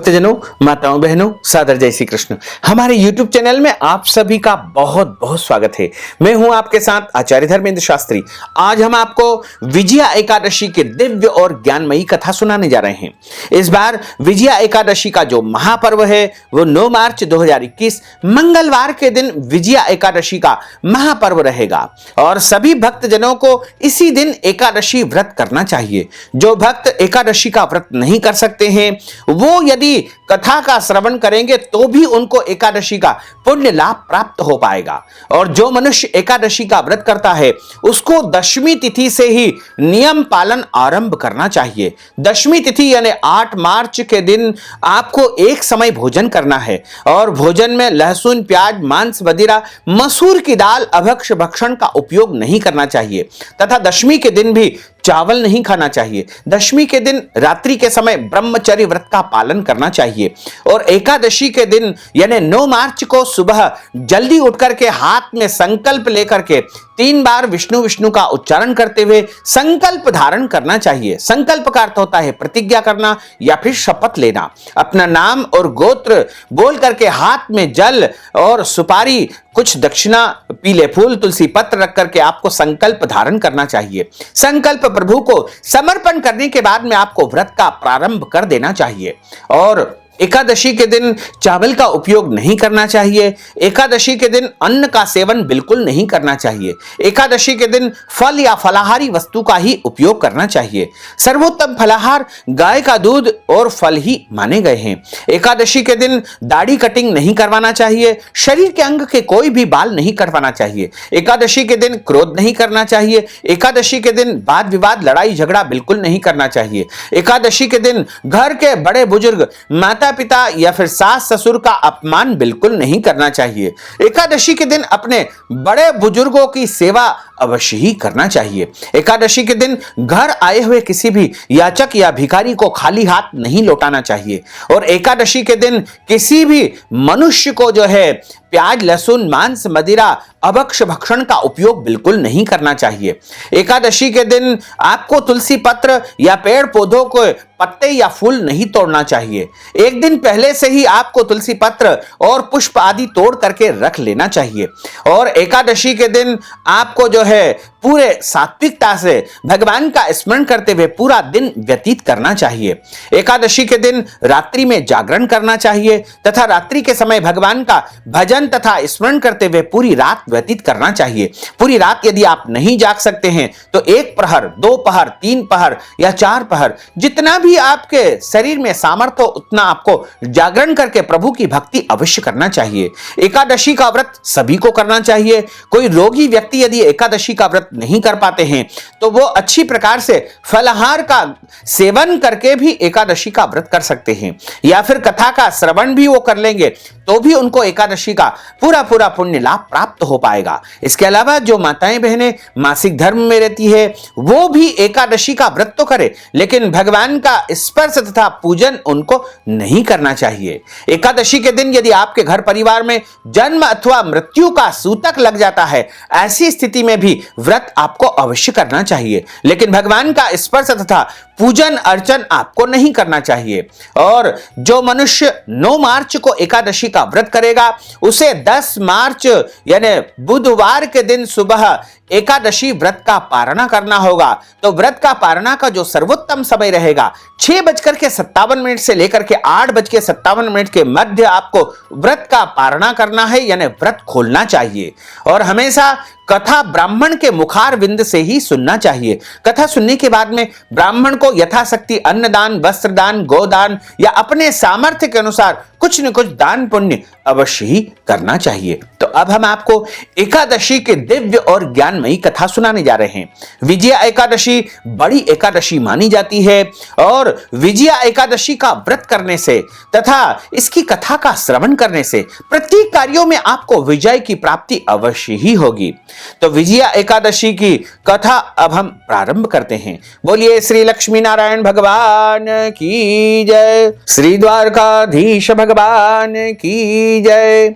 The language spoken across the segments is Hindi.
भक्तजनों, माताओं, बहनों, सादर जय श्री कृष्ण। हमारे YouTube चैनल में आप सभी का बहुत बहुत स्वागत है। मैं हूं आपके साथ आचार्य धर्मेंद्र शास्त्री। आज हम आपको विजया एकादशी के दिव्य और ज्ञानमयी कथा सुनाने जा रहे हैं। इस बार विजया एकादशी का जो महापर्व है वो 9 मार्च 2021 मंगलवार के दिन विजया एकादशी का महापर्व रहेगा और सभी भक्तजनों को इसी दिन एकादशी व्रत करना चाहिए। जो भक्त एकादशी का व्रत नहीं कर सकते हैं वो यदि कथा का श्रवण करेंगे तो भी उनको एकादशी का पुण्य लाभ प्राप्त हो पाएगा। और जो मनुष्य एकादशी का व्रत करता है उसको दशमी तिथि से ही नियम पालन आरंभ करना चाहिए। दशमी तिथि यानी 8 मार्च के दिन आपको एक समय भोजन करना है और भोजन में लहसुन, प्याज, मांस, मदिरा, मसूर की दाल, अभक्ष्य भक्षण का उपयोग नहीं करना चाहिए तथा दशमी के दिन भी चावल नहीं खाना चाहिए। दशमी के दिन रात्रि के समय ब्रह्मचर्य व्रत का पालन करना चाहिए और एकादशी के दिन यानी 9 मार्च को सुबह जल्दी उठकर के हाथ में संकल्प लेकर के 3 बार विष्णु विष्णु का उच्चारण करते हुए संकल्प धारण करना चाहिए। संकल्प का अर्थ होता है प्रतिज्ञा करना या फिर शपथ लेना। अपना नाम और गोत्र बोल करके हाथ में जल और सुपारी, कुछ दक्षिणा, पीले फूल, तुलसी पत्र रख करके आपको संकल्प धारण करना चाहिए। संकल्प प्रभु को समर्पण करने के बाद में आपको व्रत का प्रारंभ कर देना चाहिए। और एकादशी के दिन चावल का उपयोग नहीं करना चाहिए। एकादशी के दिन अन्न का सेवन बिल्कुल नहीं करना चाहिए। एकादशी के दिन फल या फलाहारी वस्तु का ही उपयोग करना चाहिए। सर्वोत्तम फलाहार गाय का दूध और फल ही माने गए हैं। एकादशी के दिन दाढ़ी कटिंग नहीं करवाना चाहिए। शरीर के अंग के कोई भी बाल नहीं कटवाना चाहिए। एकादशी के दिन क्रोध नहीं करना चाहिए। एकादशी के दिन वाद विवाद, लड़ाई झगड़ा बिल्कुल नहीं करना चाहिए। एकादशी के दिन घर के बड़े बुजुर्ग, माता पिता या फिर सास ससुर का अपमान बिल्कुल नहीं करना चाहिए। एकादशी के दिन अपने बड़े बुजुर्गों की सेवा अवश्य ही करना चाहिए। एकादशी के दिन घर आए हुए किसी भी याचक या भिखारी को खाली हाथ नहीं लौटाना चाहिए और एकादशी के दिन किसी भी मनुष्य को जो है प्याज, लहसुन, मांस, मदिरा, अभक्ष्य भक्षण का उपयोग बिल्कुल नहीं करना चाहिए। एकादशी के दिन आपको तुलसी पत्र या पेड़ पौधों को पत्ते या फूल नहीं तोड़ना चाहिए। एक दिन पहले से ही आपको तुलसी पत्र और पुष्प आदि तोड़ करके रख लेना चाहिए। और एकादशी के दिन आपको जो है पूरे सात्विकता से भगवान का स्मरण करते हुए पूरा दिन व्यतीत करना चाहिए। एकादशी के दिन रात्रि में जागरण करना चाहिए तथा रात्रि के समय भगवान का भजन तथा स्मरण करते हुए पूरी रात व्यतीत करना चाहिए। पूरी रात यदि आप नहीं जाग सकते हैं तो 1 प्रहर, 2 प्रहर, 3 प्रहर या 4 प्रहर, जितना भी आपके शरीर में सामर्थ्य हो उतना आपको जागरण करके प्रभु की भक्ति अवश्य करना चाहिए। एकादशी का व्रत सभी को करना चाहिए। कोई रोगी व्यक्ति यदि एकादशी का व्रत नहीं कर पाते हैं तो वो अच्छी प्रकार से फलाहार का सेवन करके भी एकादशी का व्रत कर सकते हैं या फिर कथा का श्रवण भी वो कर लेंगे तो भी उनको एकादशी का पूरा पुण्य लाभ प्राप्त हो पाएगा। इसके अलावा जो माताएं बहनें मासिक धर्म में रहती है वो भी एकादशी का व्रत तो करे लेकिन भगवान का स्पर्श तथा पूजन उनको नहीं करना चाहिए। एकादशी के दिन यदि आपके घर परिवार में जन्म अथवा मृत्यु का सूतक लग जाता है, ऐसी स्थिति में भी व्रत आपको अवश्य करना चाहिए लेकिन भगवान का स्पर्श तथा पूजन अर्चन आपको नहीं करना चाहिए। और जो मनुष्य 9 मार्च को एकादशी का व्रत करेगा उसे 10 मार्च यानी बुधवार के दिन सुबह एकादशी व्रत का पारणा करना होगा। तो व्रत का पारणा का जो सर्वोत्तम समय रहेगा 6:57 से लेकर के 8:57 के मध्य आपको व्रत का पारणा करना है यानी व्रत खोलना चाहिए। और हमेशा कथा ब्राह्मण के मुखार विंद से ही सुनना चाहिए। कथा सुनने के बाद में ब्राह्मण को यथाशक्ति अन्नदान, वस्त्रदान, गोदान या अपने सामर्थ्य के अनुसार कुछ न कुछ दान पुण्य अवश्य ही करना चाहिए। तो अब हम आपको एकादशी के दिव्य और ज्ञानमयी कथा सुनाने जा रहे हैं। विजया एकादशी बड़ी एकादशी मानी जाती है और विजया एकादशी का व्रत करने से तथा इसकी कथा का श्रवण करने से प्रत्येक कार्यों में आपको विजय की प्राप्ति अवश्य ही होगी। तो विजया एकादशी की कथा अब हम प्रारंभ करते हैं। बोलिए श्री लक्ष्मी नारायण भगवान की जय, श्री द्वारकाधीश भगवान की जय,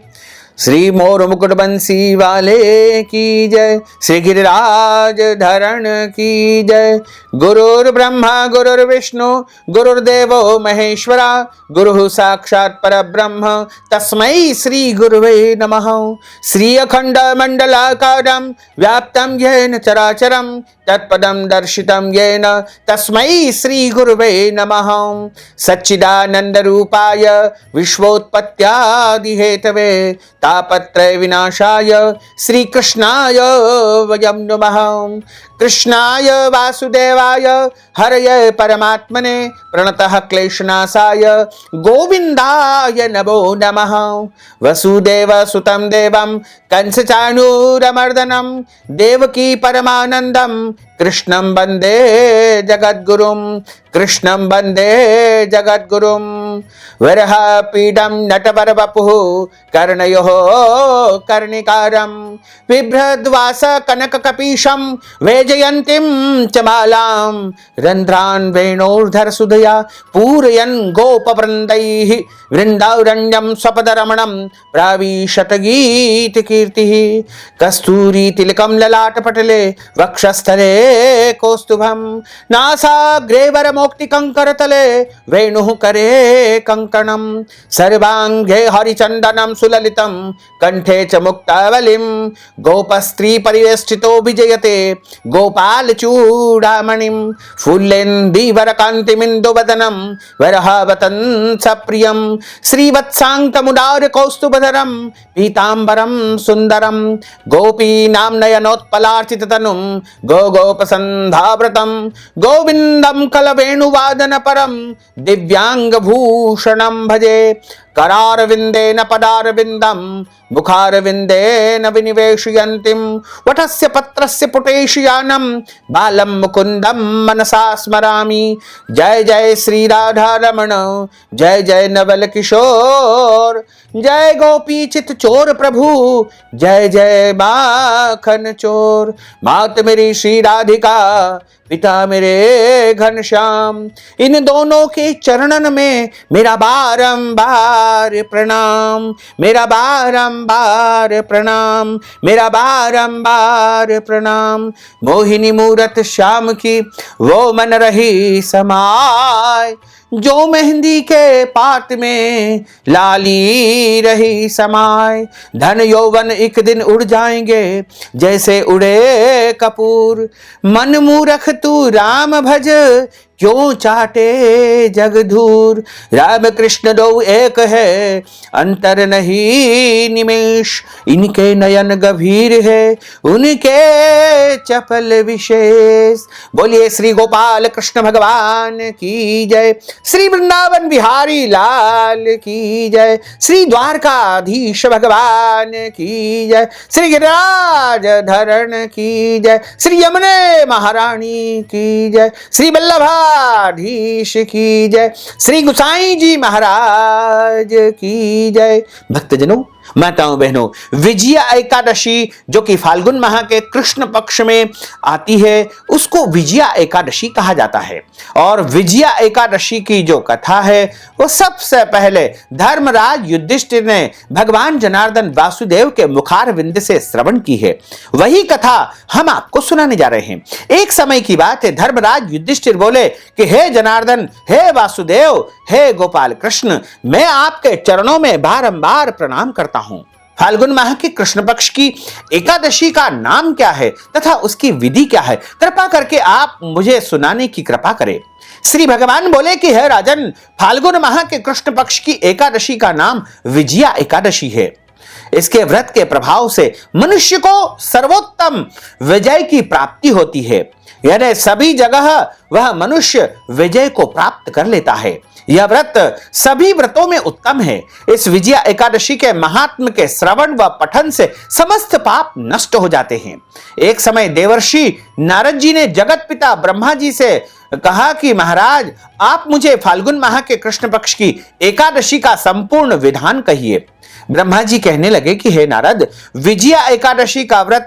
श्री मोर मुकुट बंसी वाले की जय, श्री गिरिराज धरण की जय। गुरुर् ब्रह्मा गुरुर्विष्णु गुरुर्देवो महेश्वरा, गुरु साक्षात् परब्रह्म तस्मै श्री गुरुवे नमः। श्री अखंड मंडलाकारं व्याप्तं येन चराचरं तत्पदं दर्शितं येन तस्मै श्री गुरुवे नमः। सच्चिदानंद रूपाय विश्वोत्पत्त्यादि हेतवे तापत्रय विनाशाय श्री कृष्णाय वयं नमः। कृष्णाय वासुदेवाय हरये परमात्मने प्रणतः क्लेशनाशाय गोविंदाय नमो नमः। वसुदेव सुतं देवं कंसचाणूरमर्दनं देवकी परमानंदं कृष्णं वंदे जगद्गुरुं, कृष्णं वंदे जगद्गुरुं। वरह पीडं नटवरवपुः कर्णयोः कर्णिकारं बिभ्रद्वास कनककपीशं वैजयन्तीं च मालां रन्ध्रान् वेणोर्धरसुधया पूरयन् गोपवृन्दैः वृन्दारण्यं स्वपदरमणं प्राविशत गीतकीर्तिः। कस्तूरी तिलकं ललाटपटले वक्षस्थले कौस्तुभं नासाग्रे वरमौक्तिकङ्करतले वेणुः करे कङ्कणं सर्वाङ्गे हरिचन्दनं सुललितं कंठे च मुक्तावलिं गोपस्त्री परिवेष्टितो विजयते गोपालचूडामणिं फुल्लेन्दीवरकान्तिमिन्दुवदनं वरहावतं सप्रियं श्रीवत्साङ्कमुदार कौस्तुभधरं पीताम्बरं सुन्दरं गोपीनां नयनोत्पलार्चिततनुं गोपसन्धाव्रतं गोविन्दं कलवेणुवादनपरं दिव्याङ्गभूषणं भजे। करारविन्देन पदारविन्दं मुखारविन्देन विनिवेशयन्तीं वटस्य पत्रस्य पुटेशयानं बालं मुकुन्दं मनसा स्मरामि। जय जय श्री राधारमण, जय जय नवल किशोर, जय गोपी चित चोर प्रभु, जय जय माखन चोर। मात मेरी श्री राधिका, पिता मेरे घनश्याम, इन दोनों के चरणन में मेरा बारंबार प्रणाम, मेरा बारंबार प्रणाम, मेरा बारंबार प्रणाम। मोहिनी मूरत श्याम की वो मन रही समाय, जो मेहंदी के पात में लाली रही समाय। धन यौवन एक दिन उड़ जाएंगे जैसे उड़े कपूर, मन मूरख तू राम भज क्यों चाटे जग धूर। राम कृष्ण दो एक है अंतर नहीं निमेष, इनके नयन गंभीर है उनके चपल विशेष। बोलिए श्री गोपाल कृष्ण भगवान की जय, श्री वृंदावन बिहारी लाल की जय, श्री द्वारकाधीश भगवान की जय, श्री गिरिराज धरण की जय, श्री यमुने महारानी की जय, श्री वल्लभाधीश की जय, श्री गुसाई जी महाराज की जय। भक्तजनों, माताओं बहनों, विजया एकादशी जो कि फाल्गुन माह के कृष्ण पक्ष में आती है उसको विजया एकादशी कहा जाता है। और विजया एकादशी की जो कथा है वो सबसे पहले धर्मराज युधिष्ठिर ने भगवान जनार्दन वासुदेव के मुखारविंद से श्रवण की है। वही कथा हम आपको सुनाने जा रहे हैं। एक समय की बात है, धर्मराज युधिष्ठिर बोले कि हे जनार्दन, हे वासुदेव, हे गोपाल कृष्ण, मैं आपके चरणों में बारंबार प्रणाम करता हूं। फाल्गुन माह की कृष्ण पक्ष की एकादशी का नाम क्या है तथा उसकी विधि क्या है, कृपा करके आप मुझे सुनाने की कृपा करें। श्री भगवान बोले कि हे राजन, फाल्गुन माह के कृष्ण पक्ष की एकादशी का नाम विजया एकादशी है। इसके व्रत के प्रभाव से मनुष्य को सर्वोत्तम विजय की प्राप्ति होती है, यानी सभी जगह वह मनुष्य विजय को प्राप्त कर लेता है। यह व्रत सभी व्रतों में उत्तम है। इस विजया एकादशी के महात्म के श्रवण व पठन से समस्त पाप नष्ट हो जाते हैं। एक समय देवर्षि नारद जी ने जगत पिता ब्रह्मा जी से कहा कि महाराज, आप मुझे फाल्गुन माह के कृष्ण पक्ष की एकादशी का संपूर्ण विधान कहिए। ब्रह्मा जी कहने लगे कि हे नारद, विजया एकादशी का व्रत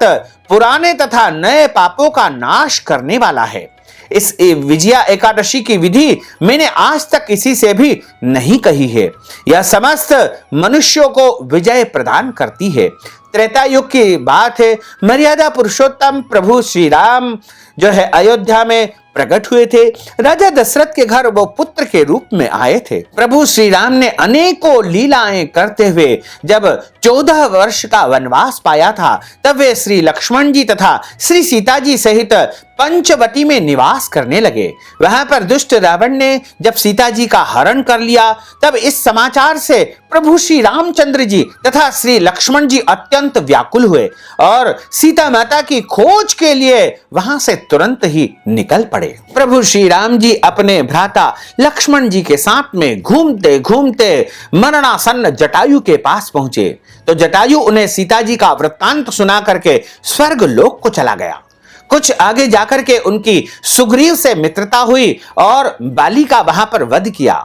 पुराने तथा नए पापों का नाश करने वाला है। इस विजया एकादशी की विधि मैंने आज तक किसी से भी नहीं कही है। यह समस्त मनुष्यों को विजय प्रदान करती है। त्रेता युग की बात है, मर्यादा पुरुषोत्तम प्रभु श्री राम जो है अयोध्या में प्रकट हुए थे। राजा दशरथ के घर वो पुत्र के रूप में आए थे। प्रभु श्री राम ने अनेकों लीलाएं करते हुए जब 14 वर्ष का वनवास पाया था, तब वे श्री लक्ष्मण जी तथा श्री सीता जी सहित पंचवटी में निवास करने लगे। वहां पर दुष्ट रावण ने जब सीता जी का हरण कर लिया, तब इस समाचार से प्रभु श्री रामचंद्र जी तथा श्री लक्ष्मण जी अत्यंत व्याकुल हुए और सीता माता की खोज के लिए वहां से तुरंत ही निकल पड़े। प्रभु श्री राम जी अपने भ्राता लक्ष्मण जी के साथ में घूमते घूमते मरणासन्न जटायु के पास पहुंचे, तो जटायु उन्हें सीता जी का वृत्तांत सुना करके स्वर्ग लोक को चला गया। कुछ आगे जाकर के उनकी सुग्रीव से मित्रता हुई और बाली का वहां पर वध किया।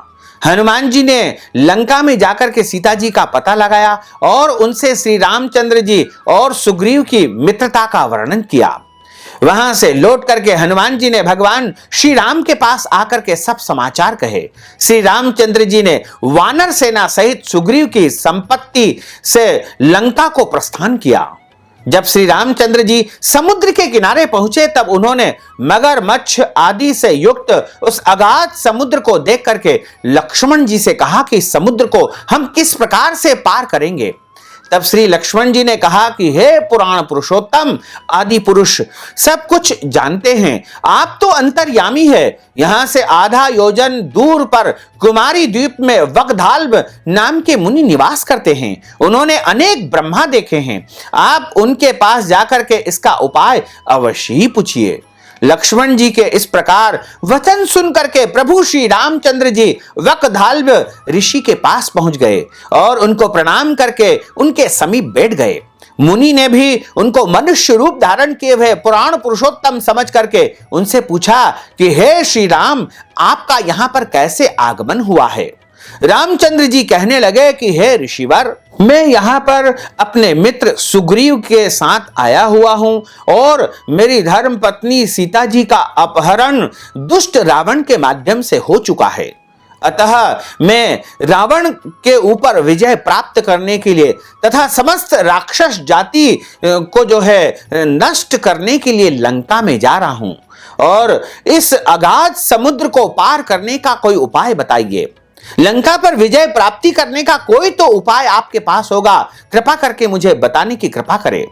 हनुमान जी ने लंका में जाकर के सीता जी का पता लगाया और उनसे श्री रामचंद्र जी और सुग्रीव की मित्रता का वर्णन किया। वहां से लौट करके हनुमान जी ने भगवान श्री राम के पास आकर के सब समाचार कहे। श्री रामचंद्र जी ने वानर सेना सहित सुग्रीव की संपत्ति से लंका को प्रस्थान किया। जब श्री रामचंद्र जी समुद्र के किनारे पहुंचे, तब उन्होंने मगरमच्छ आदि से युक्त उस अगाध समुद्र को देख करके लक्ष्मण जी से कहा कि समुद्र को हम किस प्रकार से पार करेंगे। तब श्री लक्ष्मण जी ने कहा कि हे पुराण पुरुषोत्तम आदि पुरुष, सब कुछ जानते हैं, आप तो अंतर्यामी है। यहां से आधा योजन दूर पर कुमारी द्वीप में वकधाल्व नाम के मुनि निवास करते हैं। उन्होंने अनेक ब्रह्मा देखे हैं। आप उनके पास जाकर के इसका उपाय अवश्य ही पूछिए। लक्ष्मण जी के इस प्रकार वचन सुन करके प्रभु श्री रामचंद्र जी वकधाल्व ऋषि के पास पहुंच गए और उनको प्रणाम करके उनके समीप बैठ गए। मुनि ने भी उनको मनुष्य रूप धारण किए हुए पुराण पुरुषोत्तम समझ करके उनसे पूछा कि हे श्री राम, आपका यहां पर कैसे आगमन हुआ है। रामचंद्र जी कहने लगे कि हे ऋषिवर, मैं यहाँ पर अपने मित्र सुग्रीव के साथ आया हुआ हूं और मेरी धर्म पत्नी सीता जी का अपहरण दुष्ट रावण के माध्यम से हो चुका है। अतः मैं रावण के ऊपर विजय प्राप्त करने के लिए तथा समस्त राक्षस जाति को जो है नष्ट करने के लिए लंका में जा रहा हूं और इस अगाध समुद्र को पार करने का कोई उपाय बताइए। लंका पर विजय प्राप्ति करने का कोई तो उपाय आपके पास होगा, कृपा करके मुझे बताने की कृपा करें।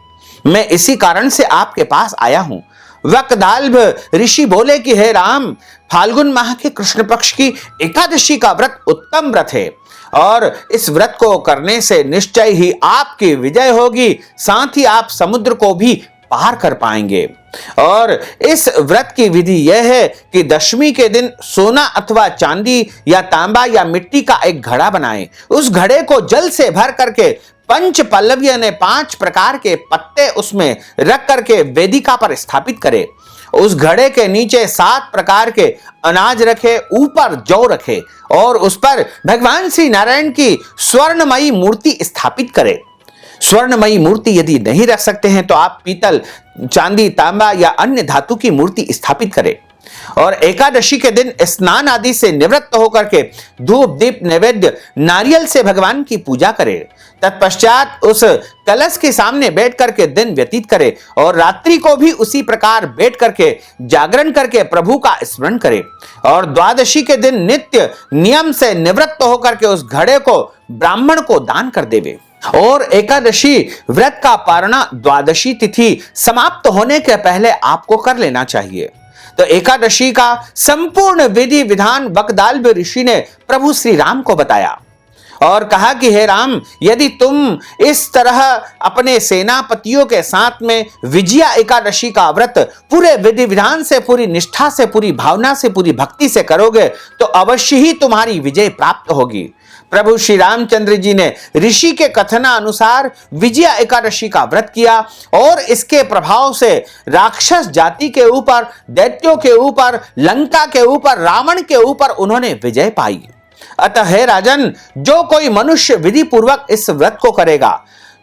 मैं इसी कारण से आपके पास आया हूं। वकधाल्व ऋषि बोले कि हे राम, फाल्गुन माह के कृष्ण पक्ष की एकादशी का व्रत उत्तम व्रत है और इस व्रत को करने से निश्चय ही आपकी विजय होगी, साथ ही आप समुद्र को भी पार कर पाएंगे। और इस व्रत की विधि यह है कि दशमी के दिन सोना अथवा चांदी या तांबा या मिट्टी का एक घड़ा बनाएं। उस घड़े को जल से भर करके पंच पल्लवियों ने 5 प्रकार के पत्ते उसमें रख करके वेदिका पर स्थापित करें। उस घड़े के नीचे 7 प्रकार के अनाज रखे, ऊपर जौ रखे और उस पर भगवान श्री नारायण की स्वर्णमयी मूर्ति स्थापित करें। स्वर्णमयी मूर्ति यदि नहीं रख सकते हैं तो आप पीतल, चांदी, तांबा या अन्य धातु की मूर्ति स्थापित करें और एकादशी के दिन स्नान आदि से निवृत्त होकर के धूप दीप नैवेद्य नारियल से भगवान की पूजा करें। तत्पश्चात उस कलश के सामने बैठ करके दिन व्यतीत करें और रात्रि को भी उसी प्रकार बैठ करके जागरण करके प्रभु का स्मरण करें और द्वादशी के दिन नित्य नियम से निवृत्त होकर के उस घड़े को ब्राह्मण को दान कर देवे। और एकादशी व्रत का पारणा द्वादशी तिथि समाप्त होने के पहले आपको कर लेना चाहिए। तो एकादशी का संपूर्ण विधि विधान वकधाल्व ऋषि ने प्रभु श्री राम को बताया और कहा कि हे राम, यदि तुम इस तरह अपने सेनापतियों के साथ में विजया एकादशी का व्रत पूरे विधि विधान से, पूरी निष्ठा से, पूरी भावना से, पूरी भक्ति से करोगे तो अवश्य ही तुम्हारी विजय प्राप्त होगी। प्रभु श्री रामचंद्र जी ने ऋषि के कथना अनुसार विजया एकादशी का व्रत किया और इसके प्रभाव से राक्षस जाति के ऊपर, दैत्यों के ऊपर, लंका के ऊपर, रावण के ऊपर उन्होंने विजय पाई। अतः हे राजन, जो कोई मनुष्य विधि पूर्वक इस व्रत को करेगा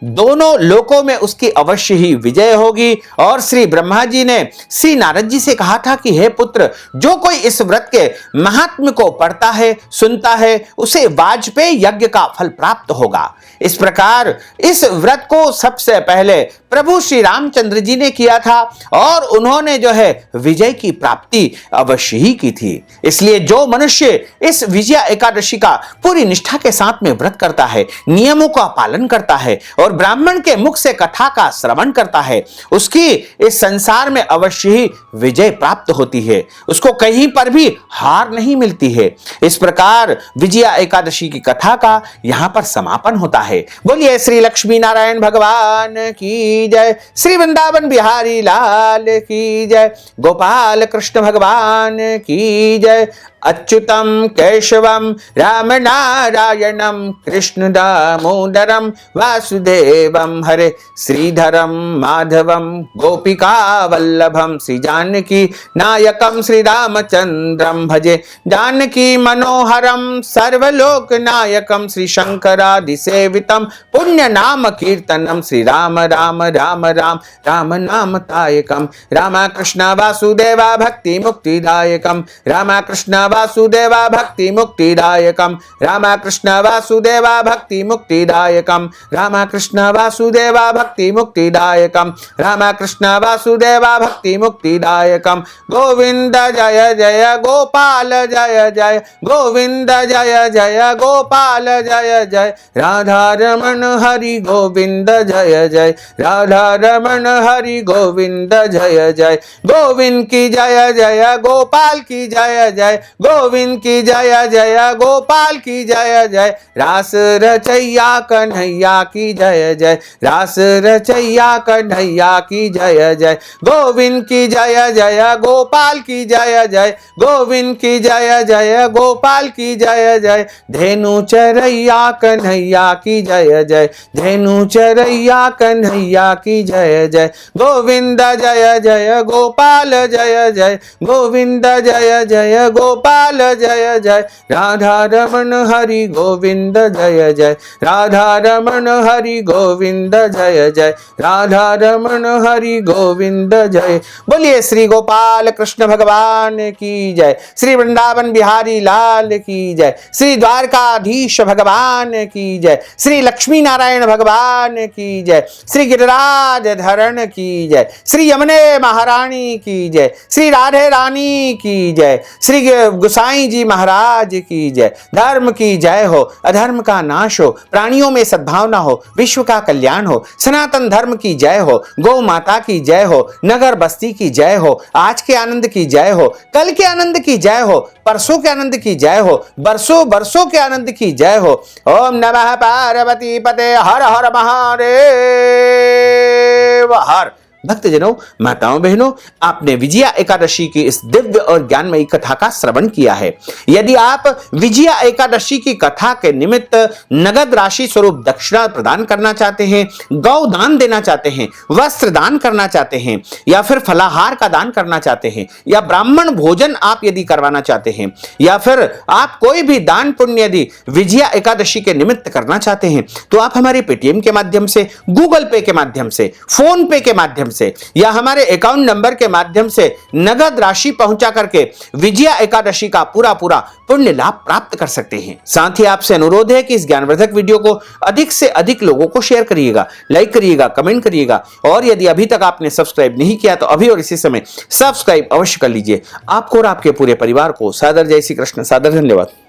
दोनों लोकों में उसकी अवश्य ही विजय होगी। और श्री ब्रह्मा जी ने श्री नारद जी से कहा था कि हे पुत्र, जो कोई इस व्रत के महात्म्य को पढ़ता है, सुनता है, उसे वाजपेयी यज्ञ का फल प्राप्त होगा। इस प्रकार इस व्रत को सबसे पहले प्रभु श्री रामचंद्र जी ने किया था और उन्होंने जो है विजय की प्राप्ति अवश्य ही की थी। इसलिए जो मनुष्य इस विजया एकादशी का पूरी निष्ठा के साथ में व्रत करता है, नियमों का पालन करता है और ब्राह्मण के मुख से कथा का श्रवण करता है, उसकी इस संसार में अवश्य ही विजय प्राप्त होती है। उसको कहीं पर भी हार नहीं मिलती है। इस प्रकार विजया एकादशी की कथा का यहां पर समापन होता है। बोलिए श्री लक्ष्मी नारायण भगवान की जय, श्री वृंदावन बिहारी लाल की जय, गोपाल कृष्ण भगवान की जय। अच्युतम केशवम राम नारायणम कृष्ण दामोदरम वासुदेवम हरे, श्रीधरम माधवम गोपिका वल्लभम, श्री जानकी नायकम श्री रामचंद्रम भजे, जानकी मनोहरम सर्वलोक नायकम, श्री शंकरादि सेवितम पुण्य नाम कीर्तनम, श्री राम राम राम राम राम नाम तायकम, राम कृष्ण वासुदेवा भक्ति मुक्तिदायकम, राम कृष्ण वासुदेवा भक्ति मुक्तिदायकम, राम कृष्ण वासुदेवा भक्ति मुक्तिदायकम, राम कृष्ण वासुदेवा भक्ति मुक्तिदायकम, राम कृष्ण वासुदेवा भक्ति मुक्तिदायकम। गोविंद जय जय गोपाल जय जय, गोविंद जय जय गोपाल जय जय, राधा रमण हरि गोविंद जय जय, राधा रमण हरि गोविंद जय जय, गोविंद की जय जय गोपाल की जय जय, गोविंद की जय जय गोपाल की जय जय, रास रचैया कन्हैया की जय जय, रास रचैया कन्हैया की जय जय, गोविंद की जय जय गोपाल की जय जय, गोविंद की जय जय गोपाल की जय जय, धेनु चरैया कन्हैया की जय जय, धेनु चरैया कन्हैया की जय जय, गोविंद जय जय गोपाल जय जय, गोविंद जय जय गोपाल जय जय, राधा रमण हरि गोविंद जय जय, राधा रमण हरि गोविंद जय जय, राधा रमण हरि गोविंद जय। बोलिए श्री गोपाल कृष्ण भगवान की जय, श्री वृंदावन बिहारी लाल की जय, श्री द्वारकाधीश भगवान की जय, श्री लक्ष्मी नारायण भगवान की जय, श्री गिरिराज धरण की जय, श्री यमुने महारानी की जय, श्री राधे रानी की जय, श्री गुसाई जी महाराज की जय। धर्म की जय हो, अधर्म का नाश हो, प्राणियों में सद्भावना हो, विश्व का कल्याण हो, सनातन धर्म की जय हो, गौ माता की जय हो, नगर बस्ती की जय हो, आज के आनंद की जय हो, कल के आनंद की जय हो, परसों के आनंद की जय हो, बरसों बरसों के आनंद की जय हो। ओम नमः पार्वती पते हर हर महादेव हर। भक्तजनों, माताओं बहनों, आपने विजया एकादशी की इस दिव्य और ज्ञानमयी कथा का श्रवण किया है। यदि आप विजया एकादशी की कथा के निमित्त नगद राशि स्वरूप दक्षिणा प्रदान करना चाहते हैं, गौ दान देना चाहते हैं, वस्त्र दान करना चाहते हैं, या फिर फलाहार का दान करना चाहते हैं, या ब्राह्मण भोजन आप यदि करवाना चाहते हैं, या फिर आप कोई भी दान पुण्य यदि विजया एकादशी के निमित्त करना चाहते हैं, तो आप हमारे पेटीएम के माध्यम से, गूगल पे के माध्यम से, फोन पे के माध्यम से या हमारे अकाउंट नंबर के माध्यम से नगद राशि पहुंचा करके विजया एकादशी का पूरा पूरा पुण्य लाभ प्राप्त कर सकते हैं। साथ ही आपसे अनुरोध है कि इस ज्ञानवर्धक वीडियो को अधिक से अधिक लोगों को शेयर करिएगा, लाइक करिएगा, कमेंट करिएगा, और यदि अभी तक आपने सब्सक्राइब नहीं किया तो अभी और इसी समय सब्सक्राइब अवश्य कर लीजिए। आपको और आपके पूरे परिवार को सादर जय श्री कृष्ण, सादर धन्यवाद।